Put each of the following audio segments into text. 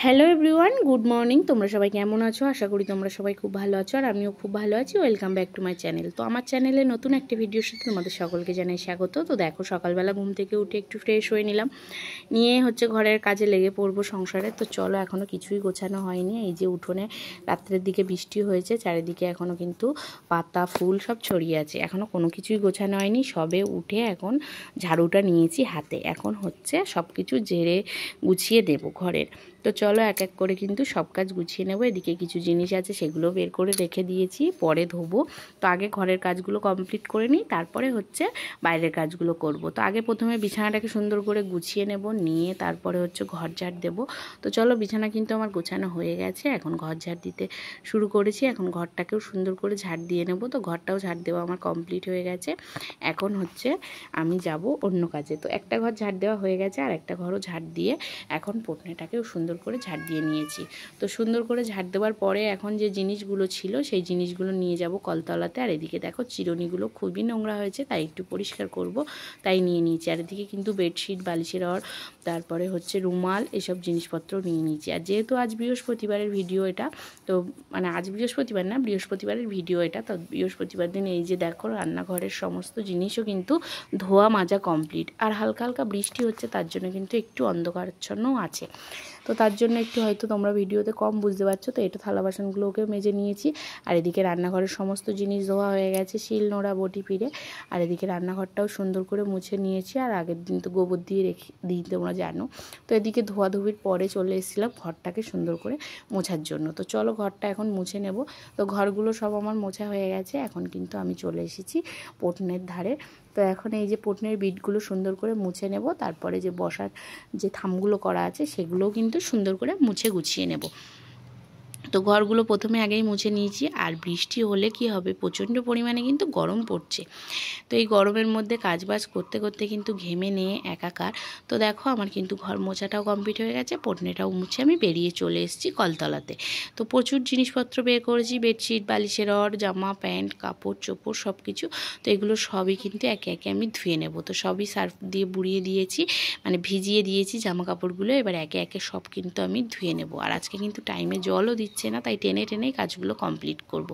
Hello everyone, good morning. তোমরা সবাই কেমন আছো? আশা করি তোমরা সবাই খুব ভালো আছো, আর আমিও খুব ভালো আছি। Welcome back to my channel. তো আমার চ্যানেলে নতুন একটা ভিডিওর সাথে তোমাদের সকলকে জানাই স্বাগত। তো দেখো, সকালবেলা ঘুম থেকে উঠে একটু ফ্রেশ হয়ে নিলাম, নিয়ে ঘরের কাজে লেগে পড়বো সংসারে। তো চলো, এখনও কিছুই গোছানো হয়নি। এই যে উঠোনে রাত্রের দিকে বৃষ্টি হয়েছে, চারিদিকে এখনও কিন্তু পাতা ফুল সব ছড়িয়ে আছে, এখনও কোনো কিছুই গোছানো হয়নি। সবে উঠে এখন ঝাড়ুটা নিয়েছি হাতে, এখন সব কিছু ঝেড়ে গুছিয়ে দেবো ঘরের। তো চলো, এক এক করে কিন্তু সব কাজ গুছিয়ে নেবো। এদিকে কিছু জিনিস আছে, সেগুলো বের করে রেখে দিয়েছি, পরে ধোবো। তো আগে ঘরের কাজগুলো কমপ্লিট করে নিই, তারপরে বাইরের কাজগুলো করব। তো আগে প্রথমে বিছানাটাকে সুন্দর করে গুছিয়ে নেব, নিয়ে তারপরে ঘর ঝাড় দেবো। তো চলো, বিছানা কিন্তু আমার গোছানো হয়ে গেছে, এখন ঘর ঝাড় দিতে শুরু করেছি। এখন ঘরটাকেও সুন্দর করে ঝাড় দিয়ে নেব। তো ঘরটাও ঝাড় দেওয়া আমার কমপ্লিট হয়ে গেছে। এখন আমি যাব অন্য কাজে। তো একটা ঘর ঝাড় দেওয়া হয়ে গেছে, আর একটা ঘরও ঝাড় দিয়ে এখন পোটনেটাকেও সুন্দর করে ঝাড় দিয়ে নিয়েছি। তো সুন্দর করে ঝাড় দেওয়ার পরে এখন যে জিনিসগুলো ছিল সেই জিনিসগুলো নিয়ে যাব কলতলাতে। আর এদিকে দেখো, চিরুনিগুলো খুবই নোংরা হয়েছে, তাই একটু পরিষ্কার করব, তাই নিয়ে নিয়েছি। আর এদিকে কিন্তু বেডশিট, বালিশের অর, তারপরে রুমাল, এসব জিনিসপত্র নিয়ে নিয়েছি। আর যেহেতু আজ বৃহস্পতিবারের ভিডিও এটা, তো আজ বৃহস্পতিবার না, বৃহস্পতিবারের ভিডিও এটা, তো বৃহস্পতিবার দিন এই যে দেখো, রান্নাঘরের সমস্ত জিনিসও কিন্তু ধোয়া মাজা কমপ্লিট। আর হালকা হালকা বৃষ্টি হচ্ছে, তার জন্য কিন্তু একটু অন্ধকারাচ্ছন্নও আছে। তো তার জন্য একটু হয়তো তোমরা ভিডিওতে কম বুঝতে পারছো। তো এটা থালা বাসনগুলোকেও মেজে নিয়েছি। আর এদিকে রান্নাঘরের সমস্ত জিনিস ধোয়া হয়ে গেছে, শিল নোড়া বটি পিড়ে। আর এদিকে রান্নাঘরটাও সুন্দর করে মুছে নিয়েছি। আর আগের দিন তো গোবর দিয়ে রেখে দিই, তোমরা জানো। তো এদিকে ধোয়াধুবির পরে চলে এসেছিলাম ঘরটাকে সুন্দর করে মোছার জন্য। তো চলো, ঘরটা এখন মুছে নেব। তো ঘরগুলো সব আমার মোছা হয়ে গেছে, এখন কিন্তু আমি চলে এসেছি পোটনের ধারে। তো এখন এই যে পোটনের বিটগুলো সুন্দর করে মুছে নেব, তারপরে যে বসার যে থামগুলো করা আছে সেগুলোও কিন্তু সুন্দর করে মুছে গুছিয়ে নেব। তো ঘরগুলো প্রথমে আগেই মুছে নিয়েছি। আর বৃষ্টি হলে কি হবে, প্রচণ্ড পরিমাণে কিন্তু গরম পড়ছে। তো এই গরমের মধ্যে কাজবাজ করতে করতে কিন্তু ঘেমে নিয়ে একাকার। তো দেখো, আমার কিন্তু ঘর মোছাটাও কমপ্লিট হয়ে গেছে, পোটনেটাও মুছে আমি বেরিয়ে চলে এসেছি কলতলাতে। তো প্রচুর জিনিসপত্র বের করেছি, বেডশিট, বালিশের অর, জামা প্যান্ট, কাপড় চোপড় সব কিছু। তো এগুলো সবই কিন্তু একে একে আমি ধুয়ে নেব। তো সবই সার্ফ দিয়ে বুড়িয়ে দিয়েছি, ভিজিয়ে দিয়েছি জামা কাপড়গুলো। এবার একে একে সব কিন্তু আমি ধুয়ে নেব। আর আজকে কিন্তু টাইমে জলও দিচ্ছে না, তাই টেনে টেনেই কাজগুলো কমপ্লিট করব।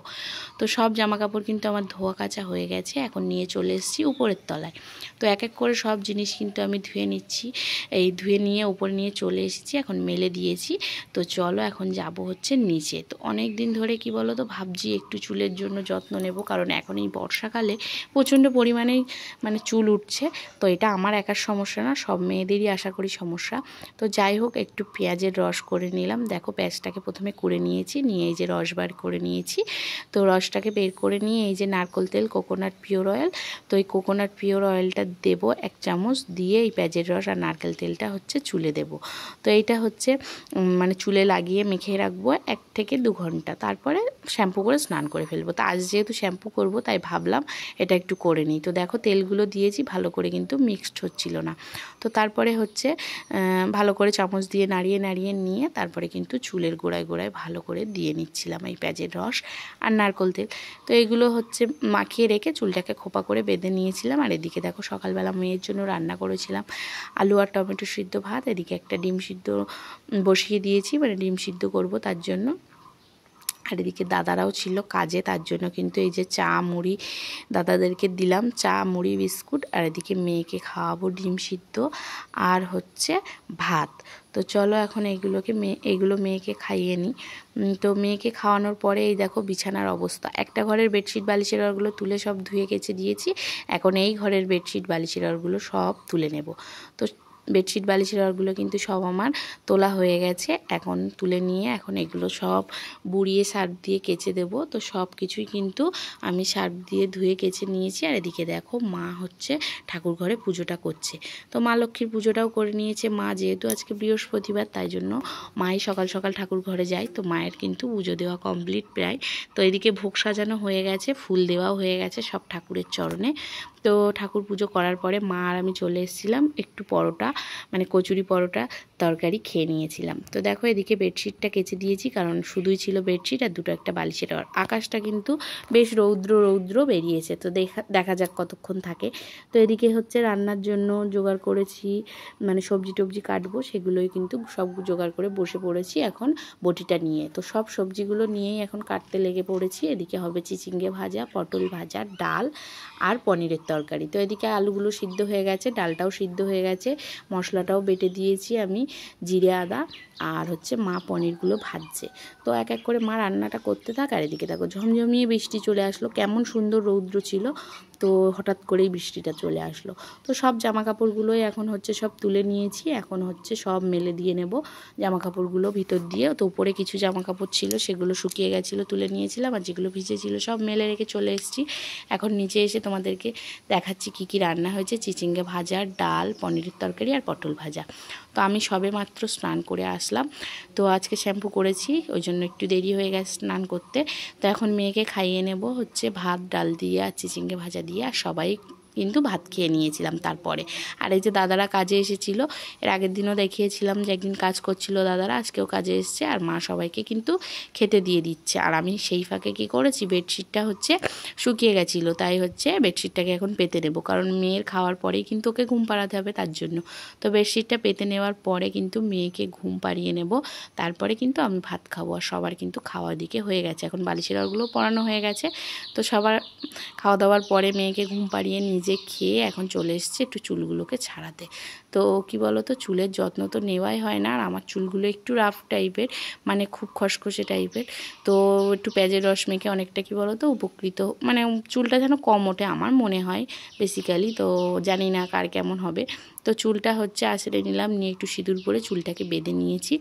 তো সব জামা কাপড় কিন্তু আমার ধোয়া কাচা হয়ে গেছে, এখন নিয়ে চলে এসেছি উপরের তলায়। তো এক এক করে সব জিনিস কিন্তু আমি ধুয়ে নিচ্ছি। এই ধুয়ে নিয়ে উপরে নিয়ে চলে এসেছি, এখন মেলে দিয়েছি। তো চলো, এখন যাব নিচে। তো অনেক দিন ধরে কি বলো তো, ভাবছি একটু চুলের জন্য যত্ন নেব, কারণ এখন এই বর্ষাকালে প্রচণ্ড পরিমাণেই চুল উঠছে। তো এটা আমার একার সমস্যা না, সব মেয়েদেরই আশা করি সমস্যা। তো যাই হোক, একটু পেঁয়াজের রস করে নিলাম। দেখো, পেঁয়াজটাকে প্রথমে করে নিয়েছি, নিয়ে এই যে রস বার করে নিয়েছি। তো রসটাকে বের করে নিয়ে এই যে নারকেল তেল, কোকোনাট পিওর অয়েল, তো এই কোকোনাট পিওর অয়েলটা দেবো 1 চামচ, দিয়ে এই পেঁয়াজের রস আর নারকেল তেলটা চুলে দেব। তো এইটা চুলে লাগিয়ে মেখে রাখবো 1 থেকে 2 ঘন্টা, তারপরে শ্যাম্পু করে স্নান করে ফেলবো। তো আজ যেহেতু শ্যাম্পু করব, তাই ভাবলাম এটা একটু করে নিই। তো দেখো, তেলগুলো দিয়েছি, ভালো করে কিন্তু মিক্সড হচ্ছিল না। তো তারপরে ভালো করে চামচ দিয়ে নাড়িয়ে নাড়িয়ে নিয়ে তারপরে কিন্তু চুলের গোড়ায় গোড়ায় ভালো করে দিয়ে নিচ্ছিলাম এই পেঁয়াজের রস আর নারকেল তেল। তো এগুলো মাখিয়ে রেখে চুলটাকে খোপা করে বেঁধে নিয়েছিলাম। আর এদিকে দেখো, সকালবেলা মেয়ের জন্য রান্না করেছিলাম আলু আর টমেটো সিদ্ধ ভাত। এদিকে একটা ডিম সিদ্ধ বসিয়ে দিয়েছি, ডিম সিদ্ধ করব তার জন্য। আর এদিকে দাদারাও ছিল কাজে, তার জন্য কিন্তু এই যে চা মুড়ি দাদাদেরকে দিলাম, চা মুড়ি বিস্কুট। আর এদিকে মেয়েকে খাওয়াবো ডিম সিদ্ধ আর ভাত। তো চলো, এখন এগুলো মেয়েকে খাইয়ে নিই। তো মেয়েকে খাওয়ানোর পরে এই দেখো বিছানার অবস্থা। একটা ঘরের বেডশিট, বালিশের অরগুলো তুলে সব ধুয়ে কেচে দিয়েছি। এখন এই ঘরের বেডশিট, বালিশের অরগুলো সব তুলে নেব। তো বেডশিট, বালিশের অরগুলো কিন্তু সব আমার তোলা হয়ে গেছে। এখন তুলে নিয়ে এখন এগুলো সব বুড়িয়ে সার্ফ দিয়ে কেচে দেব। তো সব কিছুই কিন্তু আমি সার্ফ দিয়ে ধুয়ে কেচে নিয়েছি। আর এদিকে দেখো, মা ঠাকুর ঘরে পুজোটা করছে। তো মা লক্ষ্মীর পুজোটাও করে নিয়েছে মা, যেহেতু আজকে বৃহস্পতিবার, তাই জন্য মাই সকাল সকাল ঠাকুর ঘরে যায়। তো মায়ের কিন্তু পুজো দেওয়া কমপ্লিট প্রায়। তো এদিকে ভোগ সাজানো হয়ে গেছে, ফুল দেওয়াও হয়ে গেছে সব ঠাকুরের চরণে। তো ঠাকুর পুজো করার পরে মা আর আমি চলে এসেছিলাম একটু পরোটা মানে কচুরি পরোটা তরকারি খেয়ে নিয়েছিলাম। তো দেখো এদিকে বেডশিটটা কেচে দিয়েছি, কারণ শুধুই ছিল বেডশিট আর দুটো একটা বালিশের। আকাশটা কিন্তু বেশ রৌদ্র বেরিয়েছে, তো দেখা যাক কতক্ষণ থাকে। তো এদিকে হচ্ছে রান্নার জন্য জোগাড় করেছি, মানে সবজি টবজি কাটবো, সেগুলোই কিন্তু সব জোগাড় করে বসে পড়েছি এখন বটিটা নিয়ে। তো সব সবজিগুলো নিয়েই এখন কাটতে লেগে পড়েছি। এদিকে হবে চিচিঙ্গে ভাজা, পটল ভাজা, ডাল আর পনিরের তরকারি। তো এদিকে আলুগুলো সিদ্ধ হয়ে গেছে, ডালটাও সিদ্ধ হয়ে গেছে, মশলাটাও বেটে দিয়েছি আমি, জিরে আদা, আর হচ্ছে মা পনিরগুলো ভাজছে। তো এক এক করে মা রান্নাটা করতে থাক। আর এদিকে দেখো ঝমঝমিয়ে বৃষ্টি চলে আসলো, কেমন সুন্দর রৌদ্র ছিল, তো হঠাৎ করেই বৃষ্টিটা চলে আসলো। তো সব জামা কাপড়গুলোই এখন হচ্ছে সব তুলে নিয়েছি, এখন হচ্ছে সব মেলে দিয়ে নেব জামা কাপড়গুলো ভিতর দিয়ে। তো উপরে কিছু জামা কাপড় ছিল সেগুলো শুকিয়ে গেছিলো, তুলে নিয়েছিলাম, আর যেগুলো ভিজে ছিল সব মেলে রেখে চলে এসেছি। এখন নিচে এসে তোমাদেরকে দেখাচ্ছি কি কি রান্না হয়েছে। চিচিঙ্গে ভাজা, ডাল, পনিরের তরকারি আর পটল ভাজা। তো আমি সবে মাত্র স্নান করে আসলাম, তো আজকে শ্যাম্পু করেছি ওই জন্য একটু দেরি হয়ে গেছে স্নান করতে। তো এখন মেয়েকে খাইয়ে নেব হচ্ছে ভাত ডাল দিয়ে আর চিচিঙ্গে ভাজা দিয়ে, আর সবাই কিন্তু ভাত খেয়ে নিয়েছিলাম তারপরে। আর এই যে দাদারা কাজে এসেছিলো, এর আগের দিনও দেখিয়েছিলাম যে একদিন কাজ করছিল দাদারা, আজকেও কাজে এসছে, আর মা সবাইকে কিন্তু খেতে দিয়ে দিচ্ছে। আর আমি সেই ফাঁকে কী করেছি, বেডশিটটা হচ্ছে শুকিয়ে গেছিলো, তাই হচ্ছে বেডশিটটাকে এখন পেতে নেবো, কারণ মেয়ের খাওয়ার পরেই কিন্তু ওকে ঘুম পাড়াতে হবে তার জন্য। তো বেডশিটটা পেতে নেওয়ার পরে কিন্তু মেয়েকে ঘুম পাড়িয়ে নেব, তারপরে কিন্তু আমি ভাত খাবো। আর সবার কিন্তু খাওয়ার দিকে হয়ে গেছে, এখন বালিশের ওগুলো পরানো হয়ে গেছে। তো সবার খাওয়া দাওয়ার পরে মেয়েকে ঘুম পাড়িয়ে নিজে খেয়ে এখন চলে এসছে একটু চুলগুলোকে ছাড়াতে। তো কি বলো তো, চুলের যত্ন তো নেওয়াই হয় না, আর আমার চুলগুলো একটু রাফ টাইপের, মানে খুব খসখসে টাইপের। তো একটু পেঁয়াজের রস মেখে অনেকটা কি বলো তো উপকৃত, মানে চুলটা যেন কম ওঠে আমার মনে হয় বেসিক্যালি, তো জানি না কার কেমন হবে। তো চুলটা হচ্ছে আঁচড়ে নিলাম, নিয়ে একটু সিঁদুর পরে চুলটাকে বেঁধে নিয়েছি।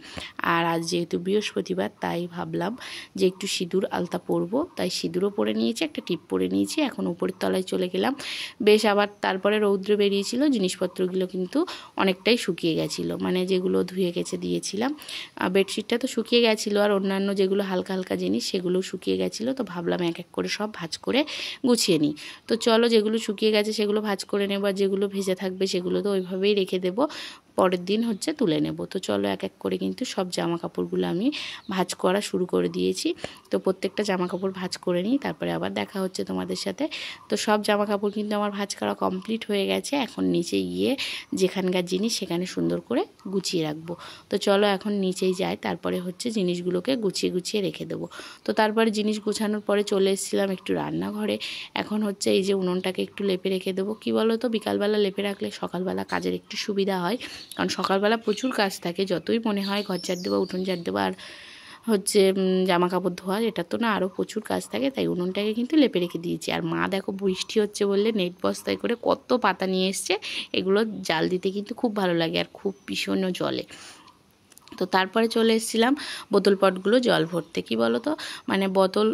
আর আজ যেহেতু বৃহস্পতিবার, তাই ভাবলাম যে একটু সিঁদুর আলতা পরবো, তাই সিঁদুরও পরে নিয়েছি, একটা টিপ পরে নিয়েছি। এখন উপরের তলায় চলে গেলাম। বেশ আবার তারপরে রৌদ্র বেরিয়েছিল, জিনিসপত্রগুলো কিন্তু অনেকটাই শুকিয়ে গেছিলো, মানে যেগুলো ধুয়ে গেছে দিয়েছিলাম। বেডশিটটা তো শুকিয়ে গেছিলো, আর অন্যান্য যেগুলো হালকা হালকা জিনিস সেগুলো শুকিয়ে গেছিলো। তো ভাবলাম এক এক করে সব ভাঁজ করে গুছিয়ে নিই। তো চলো, যেগুলো শুকিয়ে গেছে সেগুলো ভাঁজ করে নেব, আর যেগুলো ভেজে থাকবে সেগুলো তো ওইভাবেই রেখে দেবো, পরের দিন হচ্ছে তুলে নেব। তো চলো এক এক করে কিন্তু সব জামা কাপড়গুলো আমি ভাঁজ করা শুরু করে দিয়েছি। তো প্রত্যেকটা জামা কাপড় ভাঁজ করে নিই, তারপরে আবার দেখা হচ্ছে তোমাদের সাথে। তো সব জামা কাপড় কিন্তু আমার ভাঁজ করা কমপ্লিট হয়ে গেছে, এখন নিচে গিয়ে যেখানকার জিনিস সেখানে সুন্দর করে গুছিয়ে রাখবো। তো চলো এখন নিচেই যাই, তারপরে হচ্ছে জিনিসগুলোকে গুছিয়ে রেখে দেবো। তো তারপরে জিনিস গুছানোর পরে চলে এসেছিলাম একটু রান্নাঘরে। এখন হচ্ছে এই যে উনুনটাকে একটু লেপে রেখে দেবো। কী বলো তো, বিকালবেলা লেপে রাখলে সকালবেলা কাজের একটু সুবিধা হয়, কারণ সকালবেলা প্রচুর কাজ থাকে, যতই মনে হয় ঘর ঝাড় দেওয়া, উঠোন ঝাড় দেওয়া, আর হচ্ছে জামা কাপড় ধোয়া, এটা তো না, আরও প্রচুর কাজ থাকে, তাই উনুনটাকে কিন্তু লেপে রেখে দিয়েছি। আর মা দেখো বৃষ্টি হচ্ছে বললে নেট বস্তায় করে কত পাতা নিয়ে এসছে, এগুলো জাল দিতে কিন্তু খুব ভালো লাগে, আর খুব ভীষণও জলে। তো তারপরে চলে এসেছিলাম বোতল পটগুলো জল ভরতে। কি বলো তো, মানে বোতল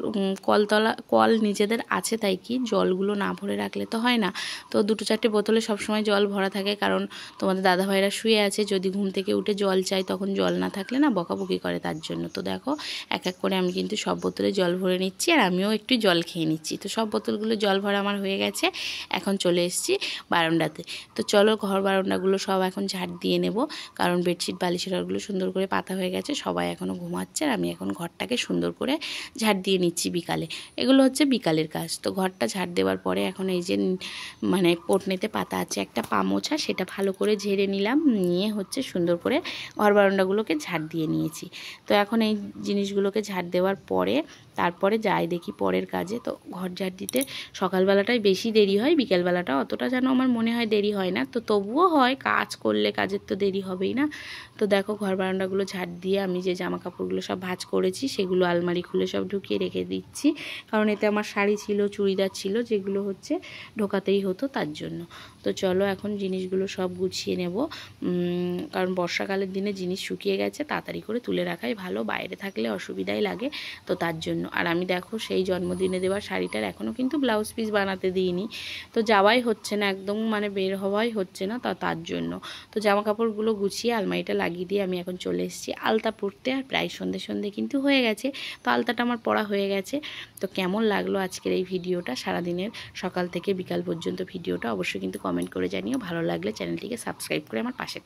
কল নিজেদের আছে, তাই কি জলগুলো না ভরে রাখলে তো হয় না। তো দুটো চারটে বোতলে সবসময় জল ভরা থাকে, কারণ তোমাদের দাদাভাইরা শুয়ে আছে, যদি ঘুম থেকে উঠে জল চাই তখন জল না থাকলে না বকাবকি করে, তার জন্য। তো দেখো এক এক করে আমি কিন্তু সব বোতলে জল ভরে নিচ্ছি, আর আমিও একটু জল খেয়ে নিচ্ছি। তো সব বোতলগুলো জল ভরা আমার হয়ে গেছে, এখন চলে এসেছি বারান্দাতে। তো চলো ঘর বারান্দাগুলো সব এখন ঝাড় দিয়ে নেব, কারণ বেডশিট বালিশের ঘরগুলো সুন্দর করে পাতা হয়ে গেছে, সবাই এখনও ঘুমাচ্ছে, আর আমি এখন ঘরটাকে সুন্দর করে ঝাড় দিয়ে নিচ্ছি বিকালে। এগুলো হচ্ছে বিকালের কাজ। তো ঘরটা ঝাড় দেওয়ার পরে এখন এই যে মানে কোটনেতে পাতা আছে একটা পা মোছা, সেটা ভালো করে ঝেড়ে নিলাম, নিয়ে হচ্ছে সুন্দর করে ঘর বারান্দাগুলোকে ঝাড় দিয়ে নিয়েছি। তো এখন এই জিনিসগুলোকে ঝাড় দেওয়ার পরে তারপরে যাই দেখি পরের কাজে। তো ঘর ঝাড় দিতে সকালবেলাটাই বেশি দেরি হয়, বিকেলবেলাটা অতটা যেন আমার মনে হয় দেরি হয় না। তো তবুও হয়, কাজ করলে কাজের তো দেরি হবেই না। তো দেখো ঘর বারান্দাগুলো ঝাড় দিয়ে আমি যে জামা কাপড়গুলো সব ভাঁজ করেছি সেগুলো আলমারি খুলে সব ঢুকিয়ে রেখে দিচ্ছি, কারণ এতে আমার শাড়ি ছিল, চুড়িদার ছিল, যেগুলো হচ্ছে ঢোকাতেই হতো, তার জন্য। তো চলো এখন জিনিসগুলো সব গুছিয়ে নেব, কারণ বর্ষাকালের দিনে জিনিস শুকিয়ে গেছে, তাড়াতাড়ি করে তুলে রাখাই ভালো, বাইরে থাকলে অসুবিধাই লাগে, তো তার জন্য। আর আমি দেখো সেই জন্মদিনে দেওয়া শাড়িটার এখনও কিন্তু ব্লাউজ পিস বানাতে দিইনি, তো যাওয়াই হচ্ছে না, একদম মানে বের হওয়াই হচ্ছে না, তার জন্য। তো জামা কাপড়গুলো গুছিয়ে আলমারিটা লাগিয়ে দিয়ে আমি এখন চলে চলে এসেছি আলতা পরতে। আর প্রায় সন্ধে সন্ধে কিন্তু হয়ে গেছে, তো আলতাটা আমার পরা হয়ে গেছে। তো কেমন লাগলো আজকের এই ভিডিওটা, সারাদিনের সকাল থেকে বিকাল পর্যন্ত ভিডিওটা অবশ্যই কিন্তু কমেন্ট করে জানিও। ভালো লাগলে চ্যানেলটিকে সাবস্ক্রাইব করে আমার পাশে